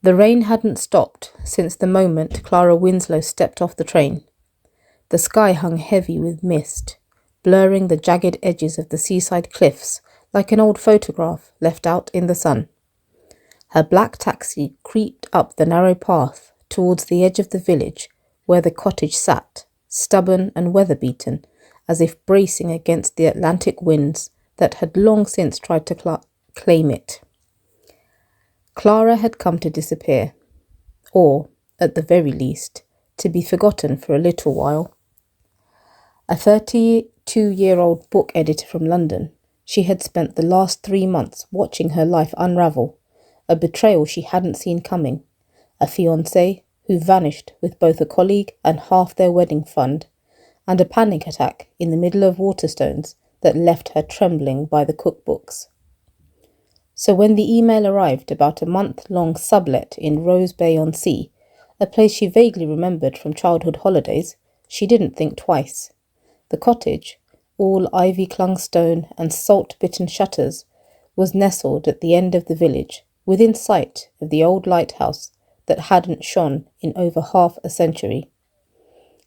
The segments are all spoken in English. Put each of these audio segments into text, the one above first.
The rain hadn't stopped since the moment Clara Winslow stepped off the train. The sky hung heavy with mist, blurring the jagged edges of the seaside cliffs like an old photograph left out in the sun. Her black taxi creeped up the narrow path towards the edge of the village where the cottage sat, stubborn and weather-beaten, as if bracing against the Atlantic winds that had long since tried to claim it. Clara had come to disappear, or, at the very least, to be forgotten for a little while. A 32-year-old book editor from London, she had spent the last 3 months watching her life unravel, a betrayal she hadn't seen coming, a fiancé who vanished with both a colleague and half their wedding fund, and a panic attack in the middle of Waterstones that left her trembling by the cookbooks. So when the email arrived about a month-long sublet in Rose Bay-on-Sea, a place she vaguely remembered from childhood holidays, she didn't think twice. The cottage, all ivy-clung stone and salt-bitten shutters, was nestled at the end of the village, within sight of the old lighthouse that hadn't shone in over half a century.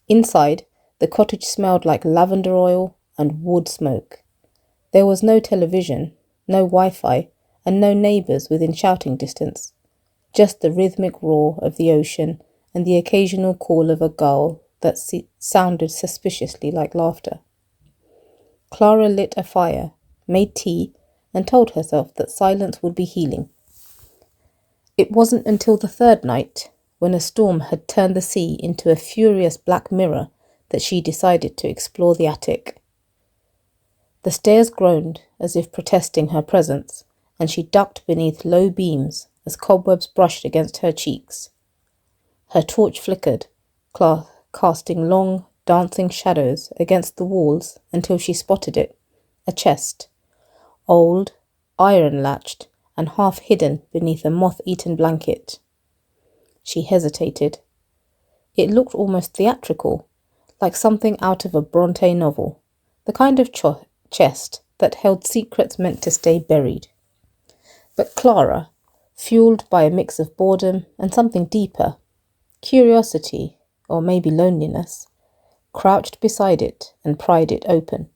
Inside, the cottage smelled like lavender oil and wood smoke. There was no television, no Wi-Fi, and no neighbours within shouting distance, just the rhythmic roar of the ocean and the occasional call of a gull that sounded suspiciously like laughter. Clara lit a fire, made tea, and told herself that silence would be healing. It wasn't until the third night, when a storm had turned the sea into a furious black mirror, that she decided to explore the attic. The stairs groaned as if protesting her presence, and she ducked beneath low beams as cobwebs brushed against her cheeks. Her torch flickered, casting long, dancing shadows against the walls until she spotted it, a chest, old, iron-latched, and half hidden beneath a moth-eaten blanket. She hesitated. It looked almost theatrical, like something out of a Bronte novel, the kind of chest that held secrets meant to stay buried. But Clara, fueled by a mix of boredom and something deeper, curiosity, or maybe loneliness, crouched beside it and pried it open.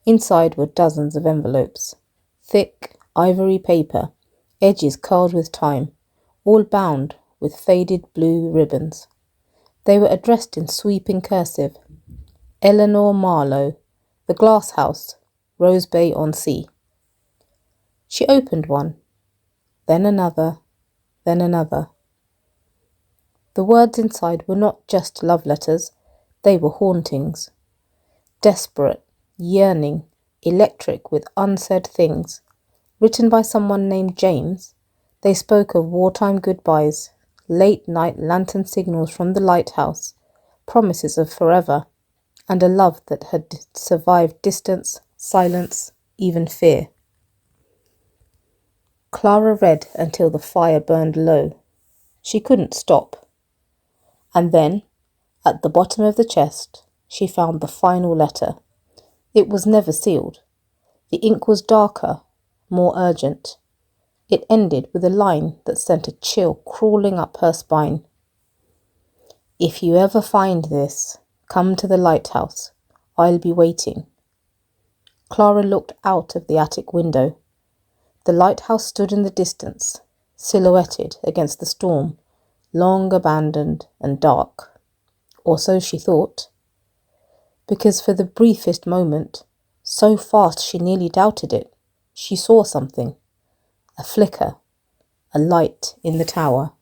Inside were dozens of envelopes, thick, ivory paper, edges curled with time, all bound with faded blue ribbons. They were addressed in sweeping cursive. Eleanor Marlowe, The Glass House, Rose Bay-on-Sea. She opened one, then another, then another. The words inside were not just love letters, they were hauntings. Desperate, yearning, electric with unsaid things. Written by someone named James, they spoke of wartime goodbyes, late-night lantern signals from the lighthouse, promises of forever, and a love that had survived distance, silence, even fear. Clara read until the fire burned low. She couldn't stop. And then, at the bottom of the chest, she found the final letter. It was never sealed. The ink was darker, more urgent. It ended with a line that sent a chill crawling up her spine. If you ever find this, come to the lighthouse. I'll be waiting. Clara looked out of the attic window. The lighthouse stood in the distance, silhouetted against the storm, long abandoned and dark. Or so she thought. Because for the briefest moment, so fast she nearly doubted it, she saw something. A flicker, a light in the tower.